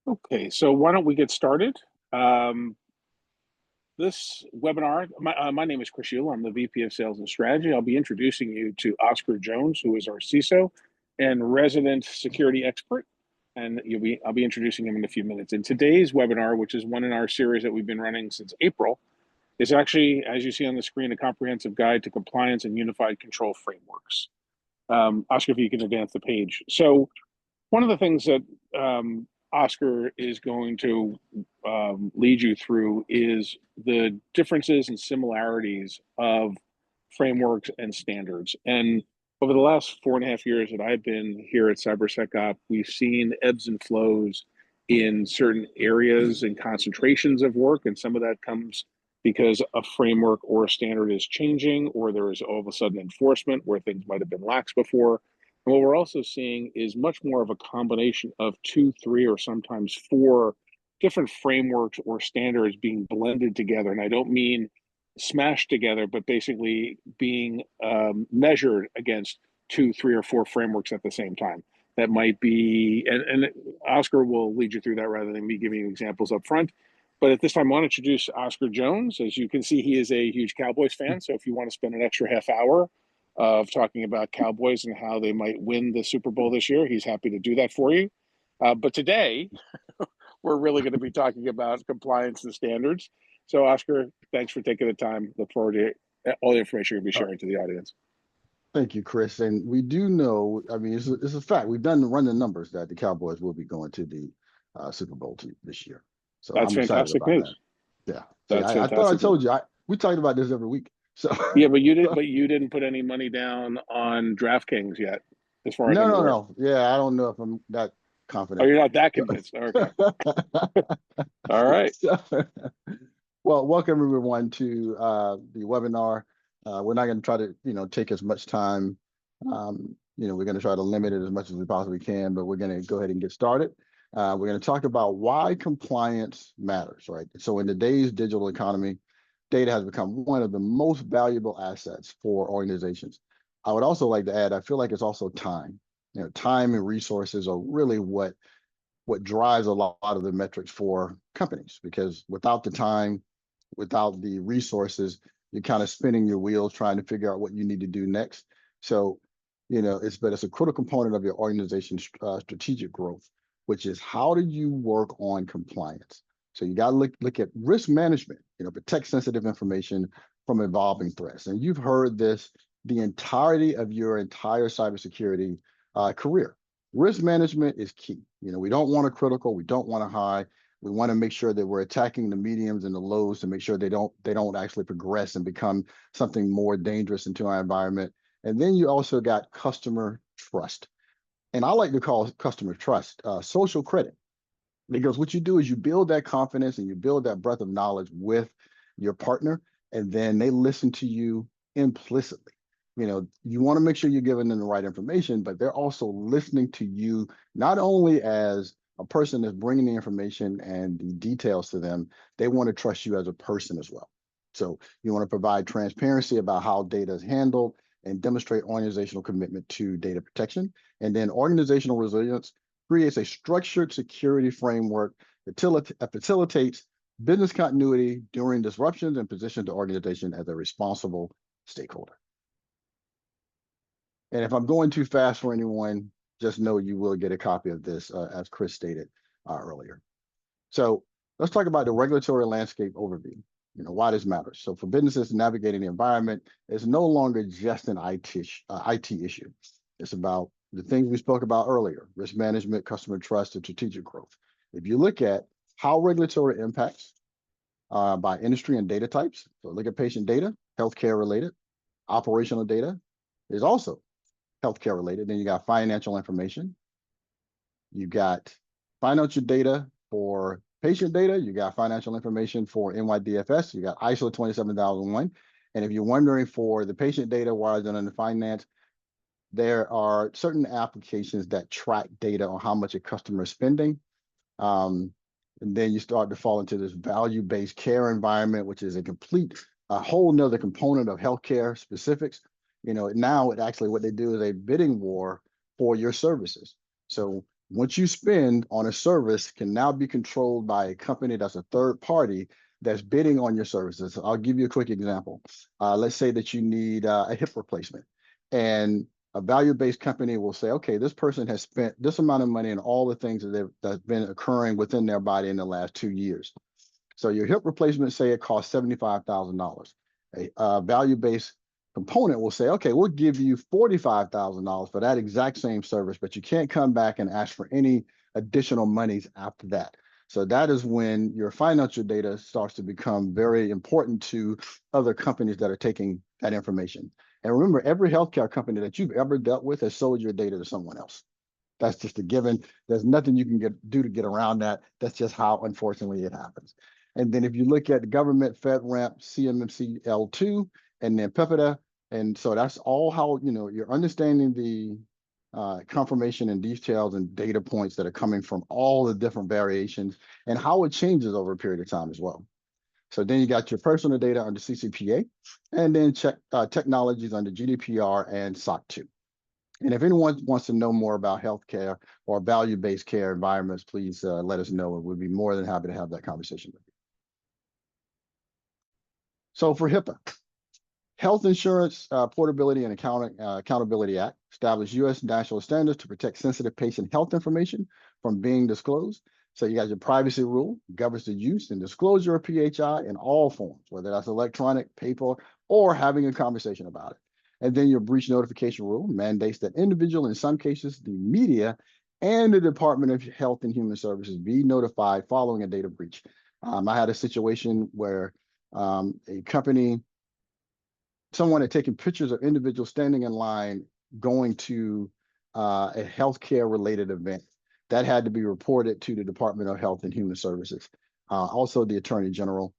Okay, so why don't we get started? Um, this webinar, my name is Chris Yule. I'm the VP of Sales and Strategy. I'll be introducing you to Oscar Jones, who is our CISO and resident security expert. And I'll be introducing him in a few minutes. And today's webinar, which is one in our series that we've been running since April, is actually, as you see on the screen, a comprehensive guide to compliance and unified control frameworks. Oscar, if you can advance the page. So one of the things that Oscar is going to lead you through is the differences and similarities of frameworks and standards. And over the last 4.5 years that I've been here at CyberSecOp, we've seen ebbs and flows in certain areas and concentrations of work. And some of that comes because a framework or a standard is changing, or there is all of a sudden enforcement where things might have been lax before. And what we're also seeing is much more of a combination of two, three, or sometimes four different frameworks or standards being blended together. And I don't mean smashed together, but basically being measured against two, three, or four frameworks at the same time. That might be, and Oscar will lead you through that rather than me giving you examples up front. But at this time, I want to introduce Oscar Jones. As you can see, he is a huge Cowboys fan. So if you want to spend an extra half hour of talking about Cowboys and how they might win the Super Bowl this year, he's happy to do that for you. But today, we're really going to be talking about compliance and standards. So, Oscar, thanks for taking the time. Look forward to all the information you'll be sharing to the audience. Thank you, Chris. And we do know, I mean, it's a fact. We've run the numbers that the Cowboys will be going to the Super Bowl this year. So That's I'm excited fantastic about news. that. Yeah. That's I thought I fantastic. told you, we talked about this every week. So Yeah, but you didn't put any money down on DraftKings yet, as far as I'm aware. no. Yeah, I don't know if I'm that Oh, confident. you're not that convinced. Okay. All right. So, well, welcome everyone to the webinar. We're not going to try to, take as much time. We're going to try to limit it as much as we possibly can, but we're going to go ahead and get started. We're going to talk about why compliance matters, right? So in today's digital economy, data has become one of the most valuable assets for organizations. I would also like to add, I feel like it's also time. Time and resources are really what drives a lot of the metrics for companies, because without the time, without the resources, you're kind of spinning your wheels trying to figure out what you need to do next. So, it's a critical component of your organization's strategic growth, which is how do you work on compliance? So you got to look at risk management, protect sensitive information from evolving threats. And you've heard this the entirety of your entire cybersecurity career. Risk management is key. We don't want a critical, we don't want a high. We want to make sure that we're attacking the mediums and the lows to make sure they don't actually progress and become something more dangerous into our environment. And then you also got customer trust. And I like to call customer trust social credit, because what you do is you build that confidence and you build that breadth of knowledge with your partner, and then they listen to you implicitly. You want to make sure you're giving them the right information, but they're also listening to you not only as a person that's bringing the information and the details to them, they want to trust you as a person as well. So you want to provide transparency about how data is handled and demonstrate organizational commitment to data protection. And then organizational resilience creates a structured security framework that facilitates business continuity during disruptions and positions the organization as a responsible stakeholder. And if I'm going too fast for anyone, just know you will get a copy of this, as Chris stated earlier. So let's talk about the regulatory landscape overview, why this matters. So for businesses navigating the environment, it's no longer just an IT issue. It's about the things we spoke about earlier: risk management, customer trust, and strategic growth. If you look at how regulatory impacts by industry and data types, so look at patient data, healthcare related, operational data is also healthcare related. Then you got financial information. You got financial data for patient data. You got financial information for NYDFS. You got ISO 27001. And if you're wondering for the patient data, why is it under finance? There are certain applications that track data on how much a customer is spending. And then you start to fall into this value-based care environment, which is a whole nother component of healthcare specifics. Now what they do is a bidding war for your services. So What you spend on a service can now be controlled by a company that's a third party that's bidding on your services. I'll give you a quick example. Let's say that you need a hip replacement, and a value-based company will say, okay, this person has spent this amount of money on all the things that's been occurring within their body in the last 2 years. So your hip replacement, say it costs $75,000. A value-based component will say, okay, we'll give you $45,000 for that exact same service, but you can't come back and ask for any additional monies after that. So that is when your financial data starts to become very important to other companies that are taking that information. And remember, every healthcare company that you've ever dealt with has sold your data to someone else. That's just a given. There's nothing you can do to get around that. That's just how, unfortunately, it happens. And then if you look at the government, FedRAMP, CMMC L2, and then PEPIDA, and so that's all how, you're understanding the confirmation and details and data points that are coming from all the different variations and how it changes over a period of time as well. So then you got your personal data under CCPA, and then technologies under GDPR and SOC 2. And if anyone wants to know more about healthcare or value-based care environments, please let us know, and we'll be more than happy to have that conversation with you. So for HIPAA, Health Insurance Portability and Accountability Act established U.S. national standards to protect sensitive patient health information from being disclosed. So you got your privacy rule, governs the use and disclosure of PHI in all forms, whether that's electronic, paper, or having a conversation about it. And then your breach notification rule mandates that individual, in some cases, the media and the Department of Health and Human Services be notified following a data breach. I had a situation where a company, someone had taken pictures of individuals standing in line going to a healthcare related event. That had to be reported to the Department of Health and Human Services. Also the Attorney General.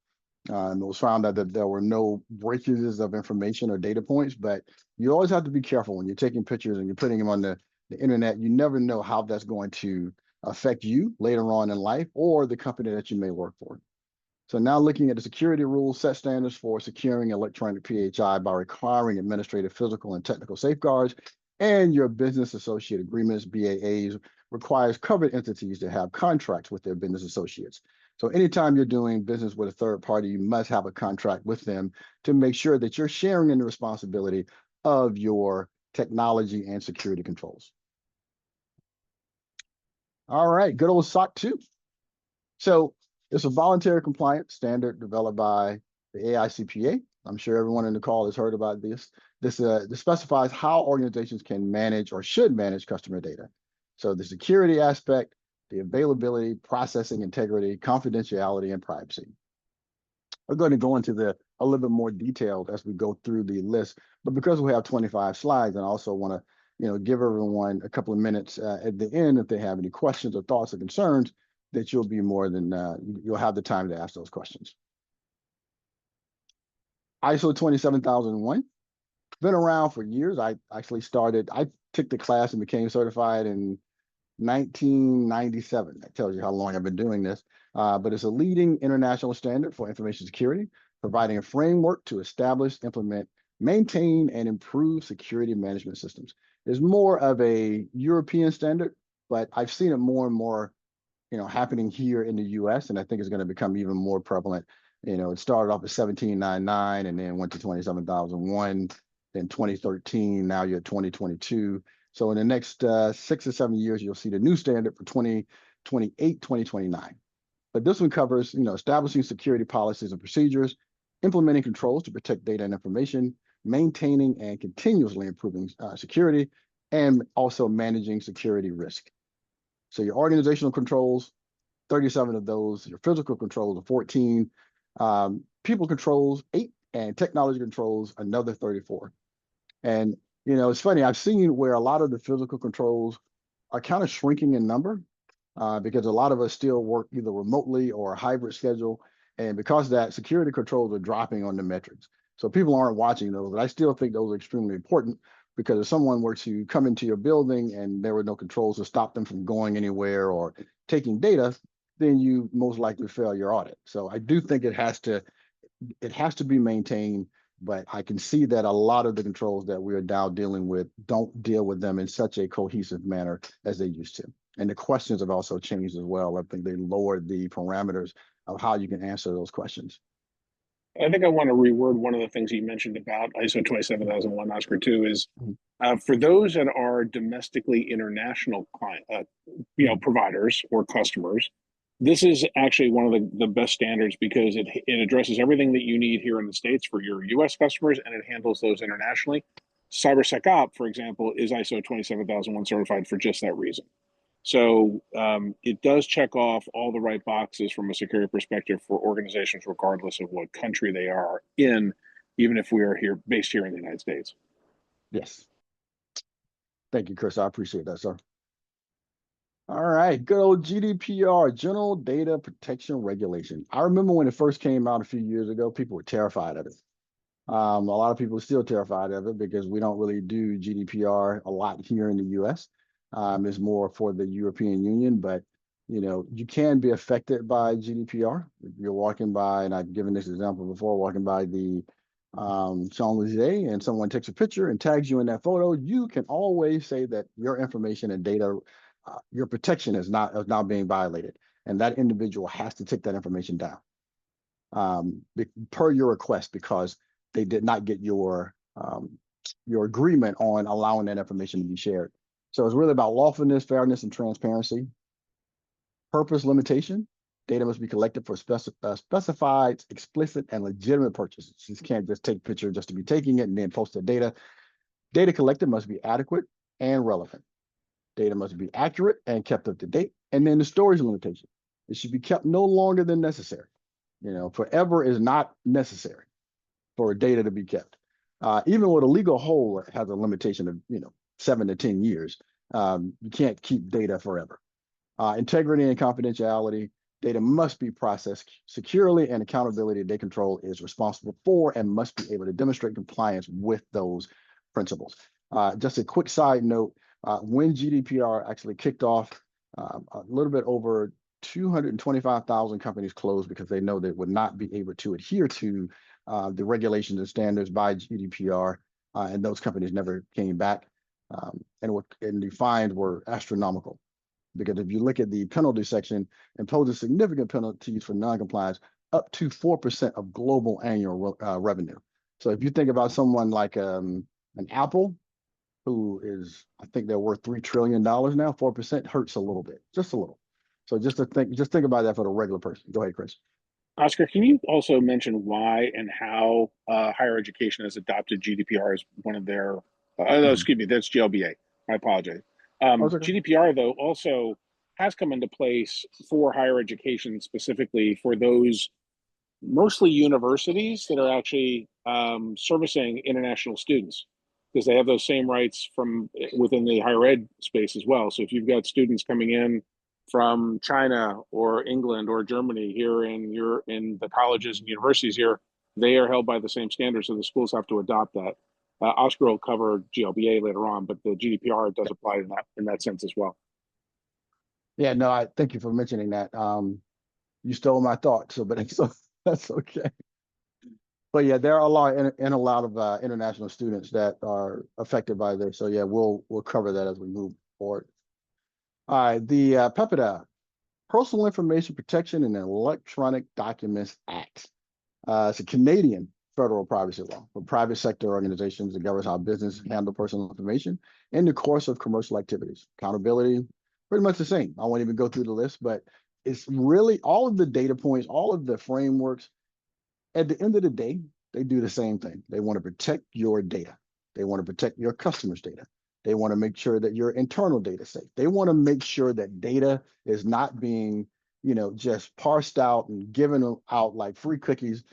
And it was found out that there were no breakages of information or data points, but you always have to be careful when you're taking pictures and you're putting them on the internet. You never know how that's going to affect you later on in life or the company that you may work for. So now looking at the security rules, set standards for securing electronic PHI by requiring administrative, physical, and technical safeguards, and your business associate agreements, BAAs, requires covered entities to have contracts with their business associates. So anytime you're doing business with a third party, you must have a contract with them to make sure that you're sharing in the responsibility of your technology and security controls. All right, good old SOC 2. So it's a voluntary compliance standard developed by the AICPA. I'm sure everyone in the call has heard about this. This specifies how organizations can manage or should manage customer data. So the security aspect, the availability, processing integrity, confidentiality, and privacy. We're going to go into a little bit more detailed as we go through the list, but because we have 25 slides, and I also want to give everyone a couple of minutes at the end if they have any questions or thoughts or concerns, that you'll be more than you'll have the time to ask those questions. ISO 27001, been around for years. I took the class and became certified in 1997. That tells you how long I've been doing this. But it's a leading international standard for information security, providing a framework to establish, implement, maintain, and improve security management systems. It's more of a European standard, but I've seen it more and more happening here in the US, and I think it's going to become even more prevalent. It started off at 1799 and then went to 27001, then 2013, now you're at 2022. So in the next 6 or 7 years, you'll see the new standard for 2028, 2029. But this one covers, establishing security policies and procedures, implementing controls to protect data and information, maintaining and continuously improving security, and also managing security risk. So your organizational controls, 37 of those, your physical controls are 14, people controls 8, and technology controls another 34. And, it's funny, I've seen where a lot of the physical controls are kind of shrinking in number because a lot of us still work either remotely or a hybrid schedule. And because of that, security controls are dropping on the metrics. So people aren't watching those, but I still think those are extremely important, because if someone were to come into your building and there were no controls to stop them from going anywhere or taking data, then you most likely fail your audit. So I do think it has to be maintained, but I can see that a lot of the controls that we are now dealing with don't deal with them in such a cohesive manner as they used to. And the questions have also changed as well. I think they lowered the parameters of how you can answer those questions. I think I want to reword one of the things you mentioned about ISO 27001 Oscar 2 is Mhm. for those that are domestically international client, Mhm. providers or customers, this is actually one of the best standards because it addresses everything that you need here in the States for your US customers and it handles those internationally. CyberSecOp, for example, is ISO 27001 certified for just that reason. So it does check off all the right boxes from a security perspective for organizations, regardless of what country they are in, even if we are here based here in the United States. Yes. Thank you, Chris. I appreciate that, sir. All right, good old GDPR, General Data Protection Regulation. I remember when it first came out a few years ago, people were terrified of it. A lot of people are still terrified of it because we don't really do GDPR a lot here in the US. It's more for the European Union, but you can be affected by GDPR. If you're walking by, and I've given this example before, walking by the Champs-Elysees and someone takes a picture and tags you in that photo, you can always say that your information and data, your protection is now being violated. And that individual has to take that information down per your request because they did not get your agreement on allowing that information to be shared. So it's really about lawfulness, fairness, and transparency. Purpose limitation. Data must be collected for specified, explicit, and legitimate purposes. You can't just take a picture just to be taking it and then post the data. Data collected must be adequate and relevant. Data must be accurate and kept up to date. And then the storage limitation. It should be kept no longer than necessary. Forever is not necessary for data to be kept. Even with a legal hold has a limitation of 7 to 10 years. You can't keep data forever. Integrity and confidentiality. Data must be processed securely, and accountability they control is responsible for and must be able to demonstrate compliance with those principles. Just a quick side note, when GDPR actually kicked off, a little bit over 225,000 companies closed because they know they would not be able to adhere to the regulations and standards by GDPR, and those companies never came back. And the fines were astronomical because if you look at the penalty section, imposes significant penalties for noncompliance up to 4% of global annual revenue. So if you think about someone like an Apple, who is, I think they're worth $3 trillion now, 4% hurts a little bit, just a little. So just think about that for the regular person. Go ahead, Chris. Oscar, can you also mention why and how higher education has adopted GDPR as one of their, no, Mhm. excuse me, that's GLBA. I apologize. Oh, it's okay. GDPR, though, also has come into place for higher education, specifically for those mostly universities that are actually servicing international students because they have those same rights from within the higher ed space as well. So if you've got students coming in from China or England or Germany here in the colleges and universities here, they are held by the same standards, so the schools have to adopt that. Oscar will cover GLBA later on, but the GDPR does apply in that sense as well. Yeah, no, I thank you for mentioning that. You stole my thought, so that's okay. But yeah, there are a lot of international students that are affected by this. So yeah, we'll cover that as we move forward. All right, the PEPIDA, Personal Information Protection and Electronic Documents Act. It's a Canadian federal privacy law for private sector organizations that governs how business handle personal information in the course of commercial activities. Accountability, pretty much the same. I won't even go through the list, but it's really all of the data points, all of the frameworks. At the end of the day, they do the same thing. They want to protect your data. They want to protect your customers' data. They want to make sure that your internal data is safe. They want to make sure that data is not being, just parsed out and given out like free cookies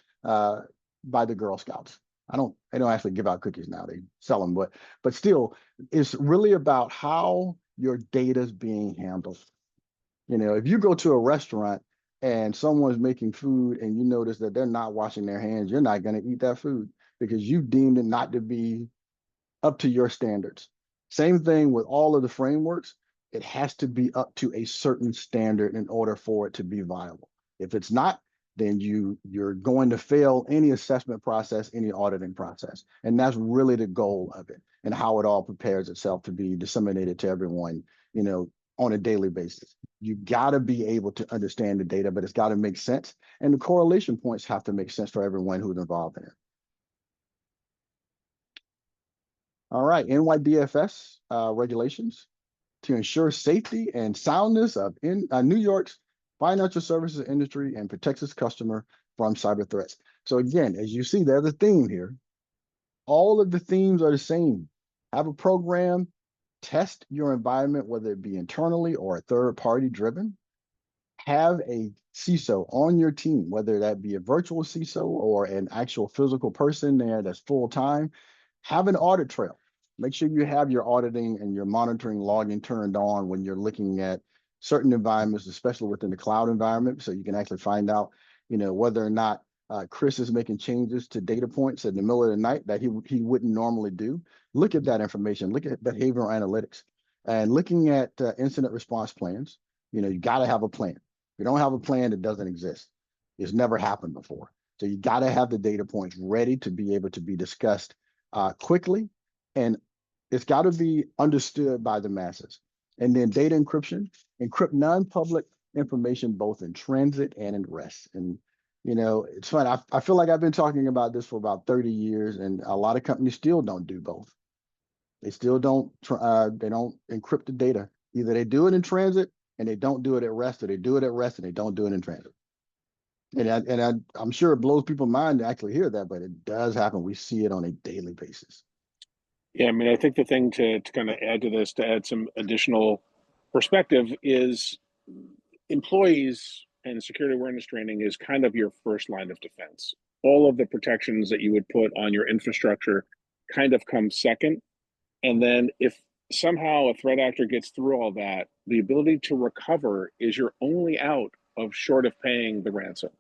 by the Girl Scouts. They don't actually give out cookies now. They sell them, but still, it's really about how your data is being handled. If you go to a restaurant and someone's making food and you notice that they're not washing their hands, you're not going to eat that food because you deemed it not to be up to your standards. Same thing with all of the frameworks. It has to be up to a certain standard in order for it to be viable. If it's not, then you're going to fail any assessment process, any auditing process. And that's really the goal of it and how it all prepares itself to be disseminated to everyone, on a daily basis. You got to be able to understand the data, but it's got to make sense. And the correlation points have to make sense for everyone who's involved in it. All right, NYDFS regulations to ensure safety and soundness of New York's financial services industry and protects its customer from cyber threats. So again, as you see, there's a theme here. All of the themes are the same. Have a program, test your environment, whether it be internally or a third party driven. Have a CISO on your team, whether that be a virtual CISO or an actual physical person there that's full time. Have an audit trail. Make sure you have your auditing and your monitoring logging turned on when you're looking at certain environments, especially within the cloud environment, so you can actually find out, whether or not Chris is making changes to data points in the middle of the night that he wouldn't normally do. Look at that information. Look at behavioral analytics and looking at incident response plans. You got to have a plan. If you don't have a plan, it doesn't exist. It's never happened before. So you got to have the data points ready to be able to be discussed quickly, and it's got to be understood by the masses. And then data encryption, encrypt non-public information both in transit and in rest. And it's fun. I feel like I've been talking about this for about 30 years, and a lot of companies still don't do both. They still don't. They don't encrypt the data. Either they do it in transit and they don't do it at rest, or they do it at rest and they don't do it in transit. And I'm sure it blows people's mind to actually hear that, but it does happen. We see it on a daily basis. Yeah, I mean, I think the thing to kind of add to this, to add some additional perspective, is employees and security awareness training is kind of your first line of defense. All of the protections that you would put on your infrastructure kind of come second. And then if somehow a threat actor gets through all that, the ability to recover is your only out of short of paying the ransom.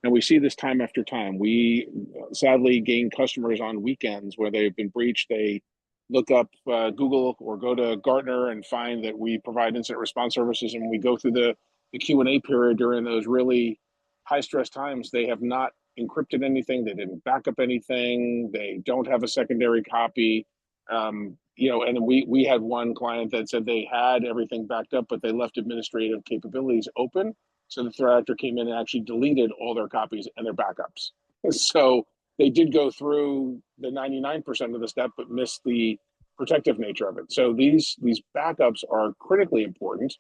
And we see this time after time. We sadly gain customers on weekends where they've been breached. They look up Google or go to Gartner and find that we provide incident response services, and we go through the Q&A period during those really high stress times. They have not encrypted anything. They didn't back up anything. They don't have a secondary copy. And then we had one client that said they had everything backed up, but they left administrative capabilities open. So the threat actor came in and actually deleted all their copies and their backups. So they did go through the 99% of the step, but missed the protective nature of it. So these backups are critically important,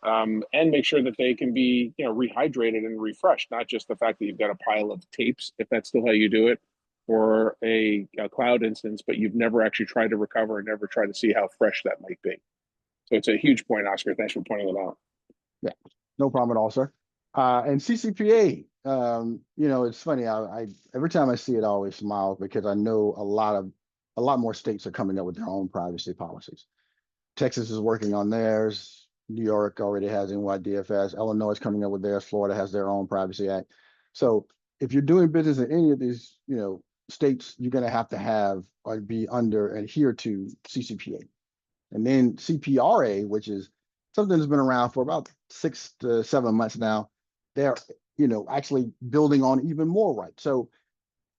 and make sure that they can be rehydrated and refreshed. Not just the fact that you've got a pile of tapes, if that's still how you do it, or a cloud instance, but you've never actually tried to recover and never tried to see how fresh that might be. So it's a huge point, Oscar. Thanks for pointing it out. Yeah, no problem at all, sir. And CCPA, it's funny. I every time I see it, I always smile because I know a lot more states are coming up with their own privacy policies. Texas is working on theirs. New York already has NYDFS. Illinois is coming up with theirs. Florida has their own privacy act. So if you're doing business in any of these, states, you're going to have or be adhere to CCPA. And then CPRA, which is something that's been around for about 6 to 7 months now, they're actually building on even more rights. So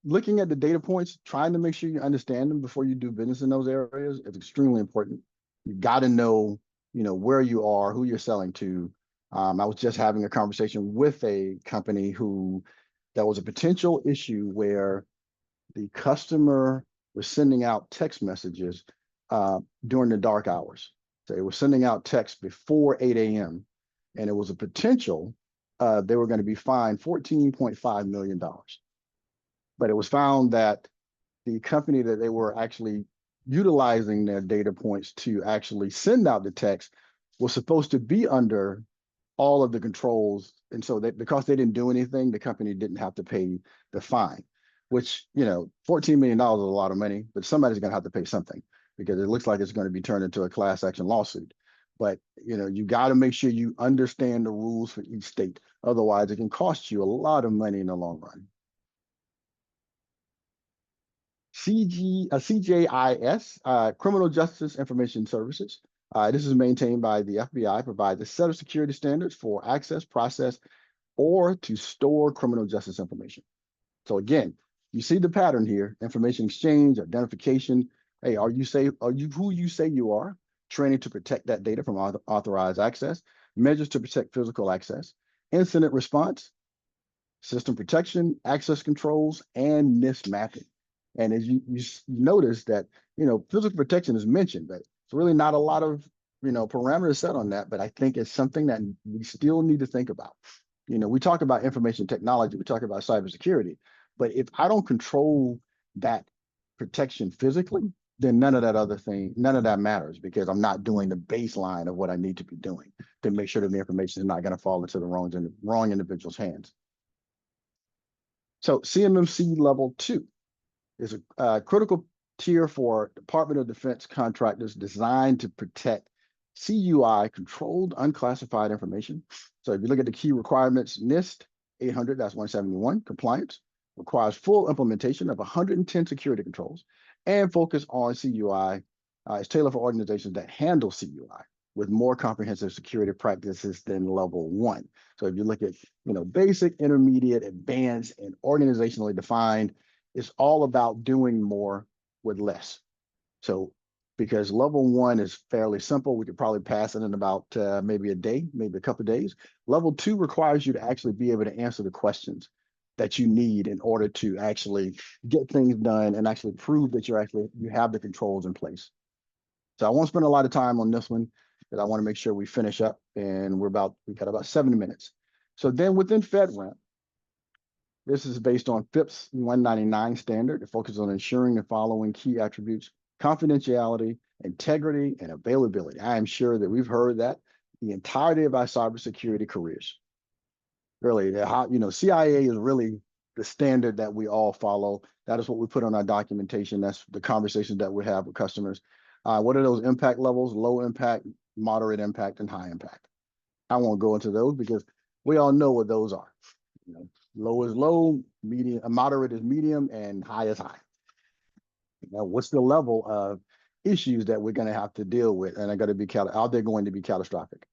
looking at the data points, trying to make sure you understand them before you do business in those areas is extremely important. You got to know, where you are, who you're selling to. I was just having a conversation with a company who there was a potential issue where the customer was sending out text messages during the dark hours. So they were sending out text before 8 a.m. and it was a potential they were going to be fined $14.5 million. But it was found that the company that they were actually utilizing their data points to actually send out the text was supposed to be under all of the controls. And so because they didn't do anything, the company didn't have to pay the fine, which, $14 million is a lot of money, but somebody's going to have to pay something because it looks like it's going to be turned into a class action lawsuit. But, you got to make sure you understand the rules for each state. Otherwise, it can cost you a lot of money in the long run. CJIS, Criminal Justice Information Services. This is maintained by the FBI, provides a set of security standards for access, process, or to store criminal justice information. So again, you see the pattern here: information exchange, identification. Hey, are you who you say you are? training to protect that data from authorized access, measures to protect physical access, incident response, system protection, access controls, and NIST mapping. And as you notice that, physical protection is mentioned, but it's really not a lot of, parameters set on that. But I think it's something that we still need to think about. We talk about information technology, we talk about cybersecurity, but if I don't control that protection physically, then none of that matters because I'm not doing the baseline of what I need to be doing to make sure that the information is not going to fall into the wrong individual's hands. So CMMC level 2 is a critical tier for Department of Defense contractors designed to protect CUI, controlled unclassified information. So if you look at the key requirements, NIST 800-171 compliance requires full implementation of 110 security controls and focus on CUI. It's tailored for organizations that handle CUI with more comprehensive security practices than level 1. So if you look at, basic, intermediate, advanced, and organizationally defined, it's all about doing more with less. So because level 1 is fairly simple, we could probably pass it in about maybe a day, maybe a couple of days. Level 2 requires you to actually be able to answer the questions that you need in order to actually get things done and actually prove that you have the controls in place. So I won't spend a lot of time on this one because I want to make sure we finish up, and we've got about 7 minutes. So then within FedRAMP, this is based on FIPS 199 standard. It focuses on ensuring the following key attributes: confidentiality, integrity, and availability. I am sure that we've heard that the entirety of our cybersecurity careers. Really, CIA is really the standard that we all follow. That is what we put on our documentation. That's the conversations that we have with customers. What are those impact levels? Low impact, moderate impact, and high impact. I won't go into those because we all know what those are. Low is low, medium, moderate is medium, and high is high. Now, what's the level of issues that we're going to have to deal with, and are they going to be catastrophic?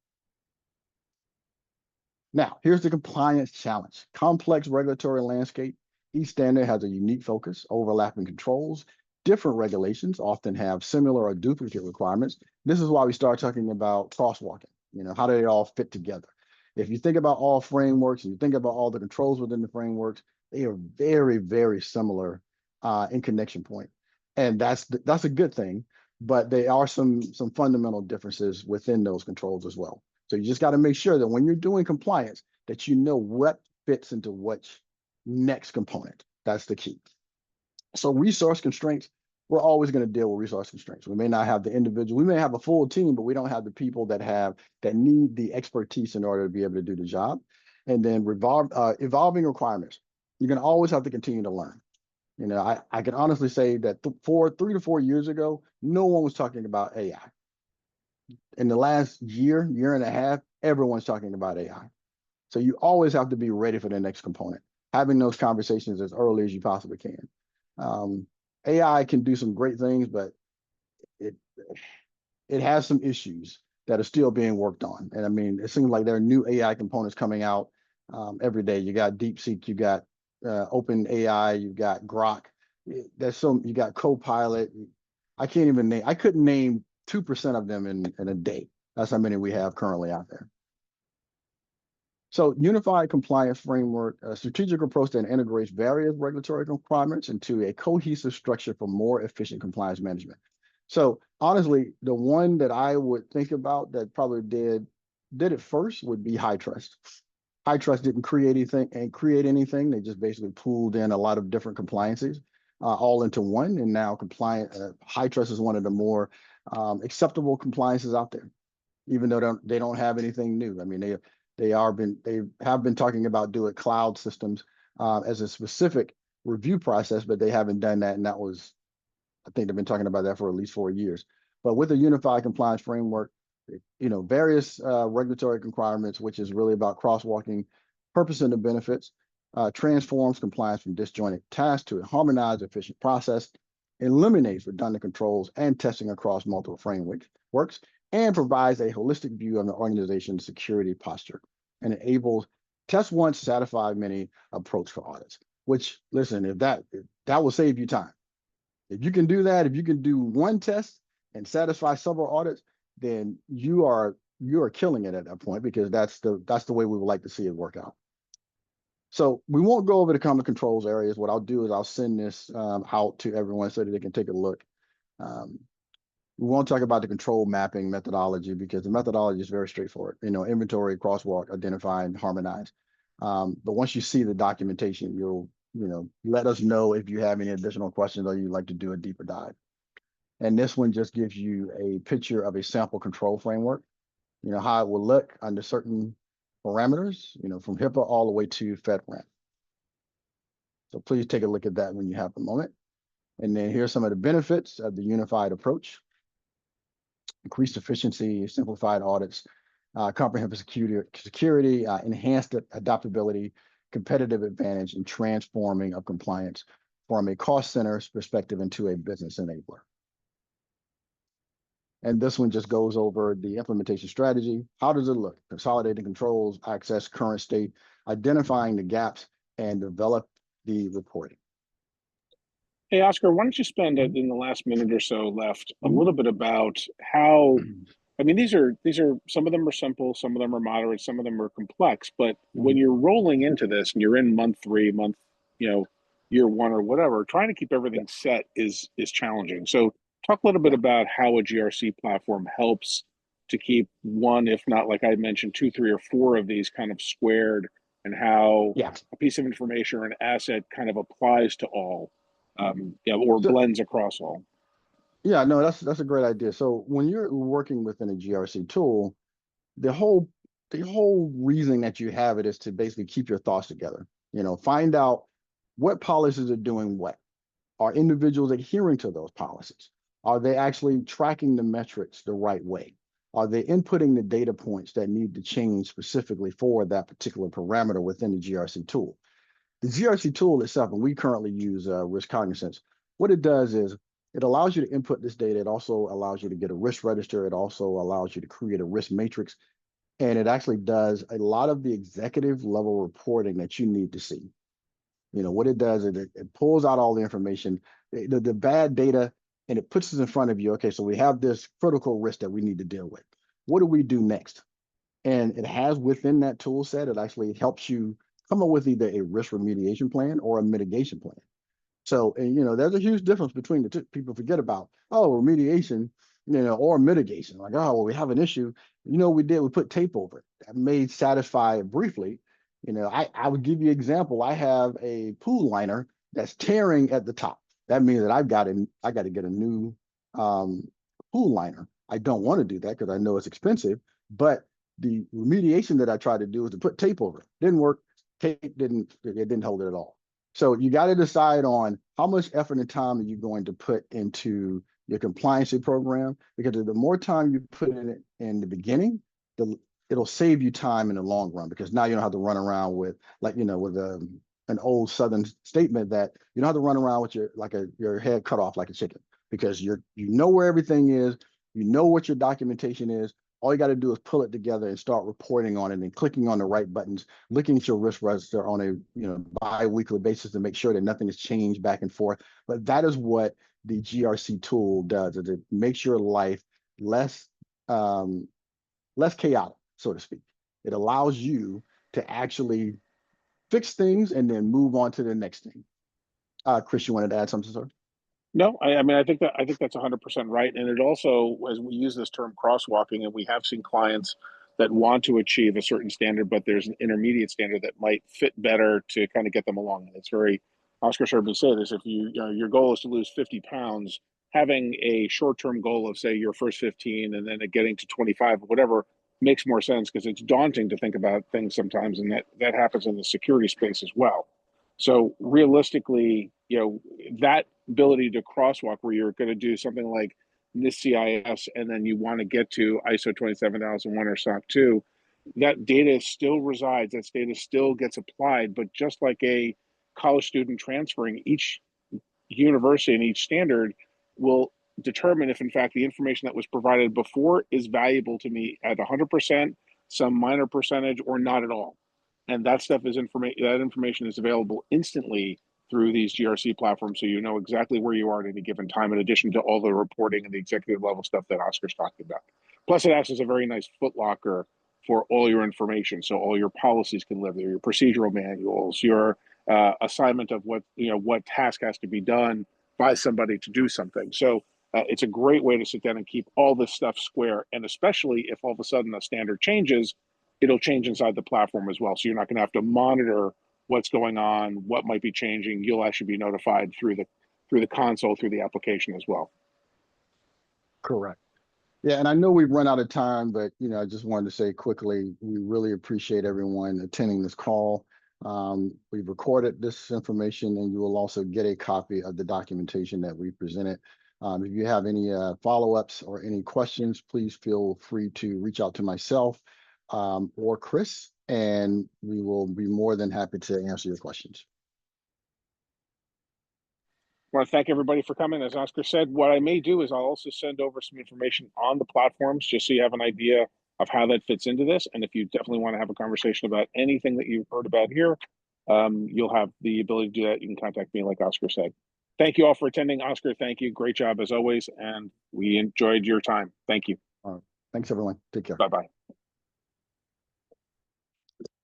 Now, here's the compliance challenge. Complex regulatory landscape. Each standard has a unique focus, overlapping controls. Different regulations often have similar or duplicate requirements. This is why we start talking about crosswalking. How do they all fit together? If you think about all frameworks and you think about all the controls within the frameworks, they are very, very similar in connection point. And that's a good thing, but there are some fundamental differences within those controls as well. So you just got to make sure that when you're doing compliance, that you know what fits into which next component. That's the key. So resource constraints, we're always going to deal with resource constraints. We may not have the individual, we may have a full team, but we don't have the people that need the expertise in order to be able to do the job. And then evolving requirements. You're going to always have to continue to learn. I can honestly say that 3 to 4 years ago, no one was talking about AI. In the last year and a half, everyone's talking about AI. So you always have to be ready for the next component, having those conversations as early as you possibly can. AI can do some great things, but it has some issues that are still being worked on. And I mean, it seems like there are new AI components coming out every day. You got DeepSeek, you got OpenAI, you got Grok. You got Copilot. I couldn't name 2% of them in a day. That's how many we have currently out there. So unified compliance framework, a strategic approach that integrates various regulatory requirements into a cohesive structure for more efficient compliance management. So honestly, the one that I would think about that probably did it first would be HITRUST. HITRUST didn't create anything. They just basically pooled in a lot of different compliances all into one. And now HITRUST is one of the more acceptable compliances out there, even though they don't have anything new. I mean, they have been talking about doing cloud systems as a specific review process, but they haven't done that. And I think they've been talking about that for at least 4 years. But with a unified compliance framework, various regulatory requirements, which is really about crosswalking, purpose and the benefits, transforms compliance from disjointed tasks to a harmonized, efficient process, eliminates redundant controls and testing across multiple frameworks, and provides a holistic view of the organization's security posture and enables test once, satisfy many approach for audits. Which, listen, if that will save you time. If you can do that, if you can do one test and satisfy several audits, then you are killing it at that point, because that's the way we would like to see it work out. So we won't go over the common controls areas. What I'll do is I'll send this out to everyone so that they can take a look. Um, we won't talk about the control mapping methodology, because the methodology is very straightforward. Inventory, crosswalk, identify, and harmonize. But once you see the documentation, you'll let us know if you have any additional questions or you'd like to do a deeper dive. And this one just gives you a picture of a sample control framework. How it will look under certain parameters. From HIPAA all the way to FedRAMP. So please take a look at that when you have a moment. And then here's some of the benefits of the unified approach: increased efficiency, simplified audits, comprehensive security, enhanced adaptability, competitive advantage, and transforming of compliance from a cost center perspective into a business enabler. And this one just goes over the implementation strategy. How does it look? Consolidating controls, access current state, identifying the gaps, and develop the reporting. Hey, Oscar, why don't you spend in the last minute or so left a Mhm. little bit about how, I mean, these are some of them are simple, some of them are moderate, some of them are complex, but when Mhm. you're rolling into this and you're in month three, you know, year one or whatever, trying to keep Yeah, everything set is challenging. So talk a little bit yeah. about how a GRC platform helps to keep one, if not like I mentioned, two, three, or four of these kind of squared, and how Yeah. a piece of information or an asset kind of applies to all, yeah, or So blends across all. yeah, no, that's a great idea. So when you're working within a GRC tool, the whole the whole reason that you have it is to basically keep your thoughts together. Find out what policies are doing what. Are individuals adhering to those policies? Are they actually tracking the metrics the right way? Are they inputting the data points that need to change specifically for that particular parameter within the GRC tool? The GRC tool itself, and we currently use risk cognizance, what it does is it allows you to input this data. It also allows you to get a risk register. It also allows you to create a risk matrix. And it actually does a lot of the executive level reporting that you need to see. What it does is it pulls out all the information, the bad data, and it puts it in front of you. Okay, so we have this critical risk that we need to deal with. What do we do next? And it has within that tool set, it actually helps you come up with either a risk remediation plan or a mitigation plan. So, and there's a huge difference between the two. People forget about, oh, remediation, or mitigation. Like, oh, well, we have an issue. We did, we put tape over it. That may satisfy it briefly. I would give you an example. I have a pool liner that's tearing at the top. That means that I got to get a new um, pool liner. I don't want to do that because I know it's expensive, but the remediation that I tried to do was to put tape over it. Didn't work. It didn't hold it at all. So you got to decide on how much effort and time are you going to put into your compliance program, because the more time you put in it in the beginning, it'll save you time in the long run, because now you don't have to run around with, like, with an old Southern statement that you don't have to run around with your head cut off like a chicken, because you know where everything is, you know what your documentation is. All you got to do is pull it together and start reporting on it and clicking on the right buttons, looking at your risk register on a bi-weekly basis to make sure that nothing has changed back and forth. But that is what the GRC tool does, is it makes your life less um, less chaotic, so to speak. It allows you to actually fix things and then move on to the next thing. Chris, you wanted to add something, sir? No, I mean I think that's 100% right, and it also, as we use this term crosswalking, and we have seen clients that want to achieve a certain standard, but there's an intermediate standard that might fit better to kind of get them along. And it's very, Oscar heard me say this: if your goal is to lose 50 pounds, having a short-term goal of say your first 15 and then getting to 25 or whatever makes more sense, because it's daunting to think about things sometimes, and that happens in the security space as well. So realistically, that ability to crosswalk where you're going to do something like NIST and then you want to get to ISO 27001 or SOC 2, that data still resides, that data still gets applied. But just like a college student transferring, each university and each standard will determine if, in fact, the information that was provided before is valuable to me at 100%, some minor percentage, or not at all. And that stuff is information. That information is available instantly through these GRC platforms, so you know exactly where you are at any given time. In addition to all the reporting and the executive level stuff that Oscar's talking about. Plus, it acts as a very nice footlocker for all your information, so all your policies can live there, your procedural manuals, your assignment of what task has to be done by somebody to do something. So it's a great way to sit down and keep all this stuff square. And especially if all of a sudden a standard changes, it'll change inside the platform as well. So you're not going to have to monitor what's going on, what might be changing. You'll actually be notified through the console, through the application as well. Correct. Yeah, and I know we've run out of time, but I just wanted to say quickly, we really appreciate everyone attending this call. We've recorded this information, and you will also get a copy of the documentation that we presented. If you have any follow-ups or any questions, please feel free to reach out to myself or Chris, and we will be more than happy to answer your questions. I want to thank everybody for coming. As Oscar said, what I may do is I'll also send over some information on the platforms just so you have an idea of how that fits into this. And if you definitely want to have a conversation about anything that you've heard about here, you'll have the ability to do that. You can contact me, like Oscar said. Thank you all for attending. Oscar, thank you. Great job as always. And we enjoyed your time. Thank you. Thanks, everyone. Take care. Bye bye.